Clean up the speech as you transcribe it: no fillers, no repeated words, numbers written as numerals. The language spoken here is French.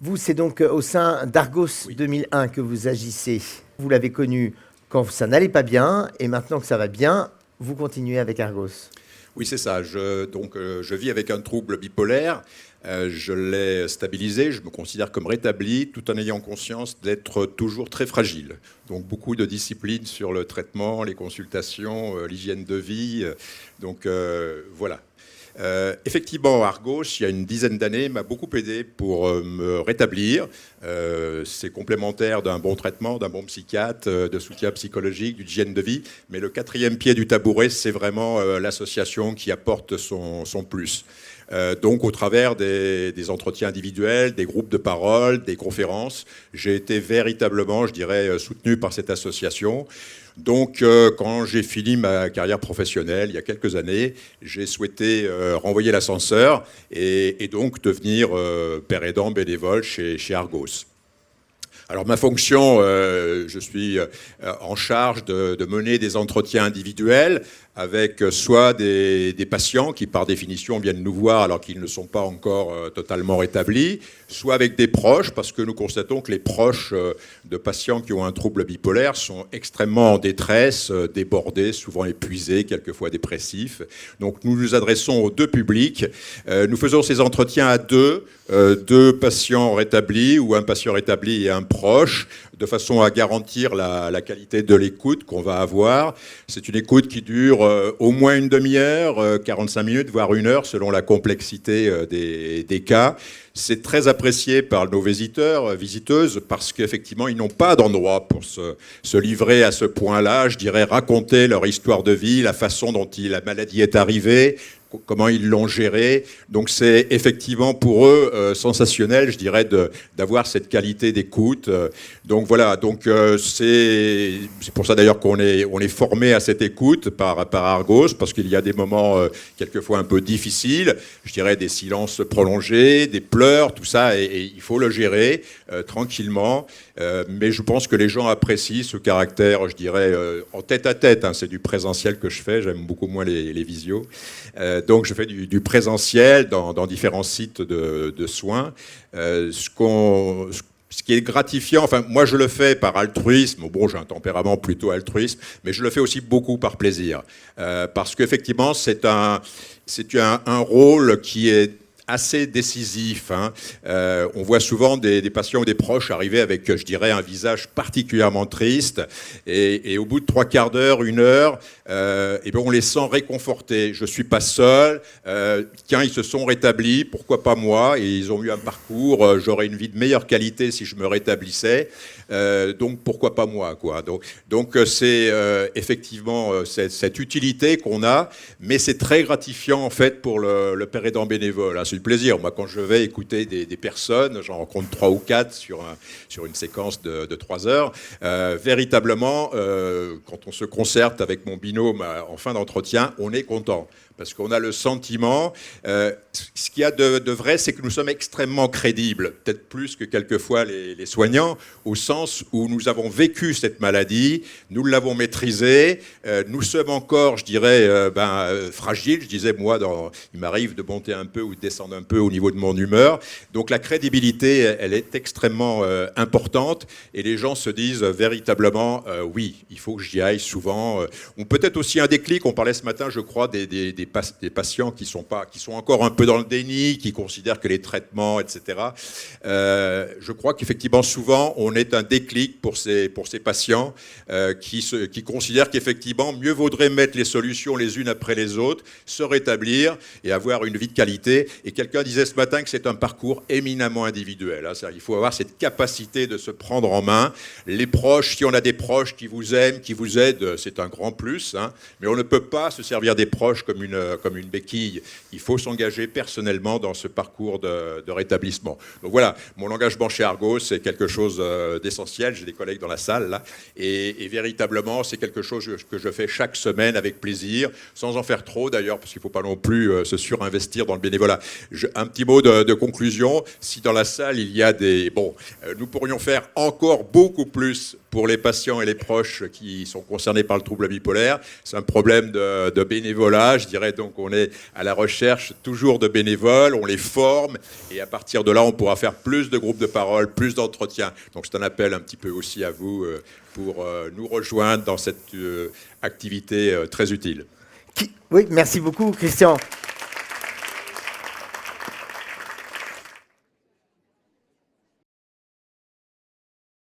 Vous, c'est donc au sein d'Argos Oui. 2001 que vous agissez. Vous l'avez connu quand ça n'allait pas bien, et maintenant que ça va bien, vous continuez avec Argos. Oui, c'est ça. Je vis avec un trouble bipolaire. Je l'ai stabilisé. Je me considère comme rétabli, tout en ayant conscience d'être toujours très fragile. Donc, beaucoup de disciplines sur le traitement, les consultations, l'hygiène de vie. Voilà. Effectivement, Argos, il y a une dizaine d'années, m'a beaucoup aidé pour me rétablir. C'est complémentaire d'un bon traitement, d'un bon psychiatre, de soutien psychologique, d'hygiène de vie. Mais le quatrième pied du tabouret, c'est vraiment l'association qui apporte son plus. Donc, au travers des entretiens individuels, des groupes de parole, des conférences, j'ai été véritablement, je dirais, soutenu par cette association. Donc, quand j'ai fini ma carrière professionnelle, il y a quelques années, j'ai souhaité renvoyer l'ascenseur et donc devenir père aidant bénévole chez Argos. Alors ma fonction, je suis en charge de mener des entretiens individuels avec soit des patients qui par définition viennent nous voir alors qu'ils ne sont pas encore totalement rétablis, soit avec des proches, parce que nous constatons que les proches de patients qui ont un trouble bipolaire sont extrêmement en détresse, débordés, souvent épuisés, quelquefois dépressifs. Donc nous nous adressons aux deux publics. Nous faisons ces entretiens à deux patients rétablis ou un patient rétabli et un proche, de façon à garantir la qualité de l'écoute qu'on va avoir. C'est une écoute qui dure au moins une demi-heure, 45 minutes, voire une heure, selon la complexité des cas. C'est très apprécié par nos visiteuses, parce qu'effectivement, ils n'ont pas d'endroit pour se livrer à ce point-là, je dirais, raconter leur histoire de vie, la façon dont la maladie est arrivée, comment ils l'ont géré. Donc c'est effectivement pour eux sensationnel, je dirais, d'avoir cette qualité d'écoute. Donc voilà, c'est pour ça d'ailleurs qu'on est formé à cette écoute par Argos, parce qu'il y a des moments quelquefois un peu difficiles, je dirais des silences prolongés, des pleurs, tout ça, et il faut le gérer tranquillement. Mais je pense que les gens apprécient ce caractère, je dirais, en tête-à-tête. Hein, c'est du présentiel que je fais, j'aime beaucoup moins les visios. Donc je fais du présentiel dans différents sites de soins. Ce qui est gratifiant, enfin moi je le fais par altruisme, bon j'ai un tempérament plutôt altruiste, mais je le fais aussi beaucoup par plaisir. Parce qu'effectivement c'est un rôle qui est assez décisif. Hein. On voit souvent des patients ou des proches arriver avec, je dirais, un visage particulièrement triste. Et au bout de 3/4 d'heure, 1 heure, et bien on les sent réconfortés. Je ne suis pas seul. Tiens, ils se sont rétablis. Pourquoi pas moi? Et ils ont eu un parcours. J'aurais une vie de meilleure qualité si je me rétablissais. Donc pourquoi pas moi, quoi. Donc c'est effectivement cette utilité qu'on a, mais c'est très gratifiant en fait pour le père aidant bénévole. Hein. C'est du plaisir. Moi, quand je vais écouter des personnes, j'en rencontre 3 ou 4 sur une séquence de 3 heures, véritablement, quand on se concerte avec mon binôme en fin d'entretien, on est content. Parce qu'on a le sentiment, ce qu'il y a de vrai, c'est que nous sommes extrêmement crédibles, peut-être plus que quelquefois les soignants, au sens où nous avons vécu cette maladie, nous l'avons maîtrisée, nous sommes encore, je dirais, fragiles. Je disais, moi, il m'arrive de monter un peu ou de descendre un peu au niveau de mon humeur. Donc la crédibilité, elle est extrêmement importante, et les gens se disent véritablement, oui, il faut que j'y aille souvent. On peut-être aussi un déclic, on parlait ce matin, je crois, des patients qui sont encore un peu dans le déni, qui considèrent que les traitements, etc. Je crois qu'effectivement, souvent, on est un déclic pour ces patients qui considèrent qu'effectivement, mieux vaudrait mettre les solutions les unes après les autres, se rétablir et avoir une vie de qualité. Et quelqu'un disait ce matin que c'est un parcours éminemment individuel. Hein. Il faut avoir cette capacité de se prendre en main. Les proches, si on a des proches qui vous aiment, qui vous aident, c'est un grand plus. Hein. Mais on ne peut pas se servir des proches comme une béquille. Il faut s'engager personnellement dans ce parcours de rétablissement. Donc voilà, mon engagement chez Argos, c'est quelque chose d'essentiel. J'ai des collègues dans la salle, là. Et véritablement, c'est quelque chose que je fais chaque semaine avec plaisir, sans en faire trop d'ailleurs, parce qu'il ne faut pas non plus se surinvestir dans le bénévolat. Un petit mot de conclusion. Si dans la salle, il y a des... Bon, nous pourrions faire encore beaucoup plus pour les patients et les proches qui sont concernés par le trouble bipolaire. C'est un problème de bénévolat. Je dirais donc on est à la recherche toujours de bénévoles, on les forme et à partir de là, on pourra faire plus de groupes de parole, plus d'entretiens. Donc c'est un appel un petit peu aussi à vous pour nous rejoindre dans cette activité très utile. Oui, merci beaucoup, Christian.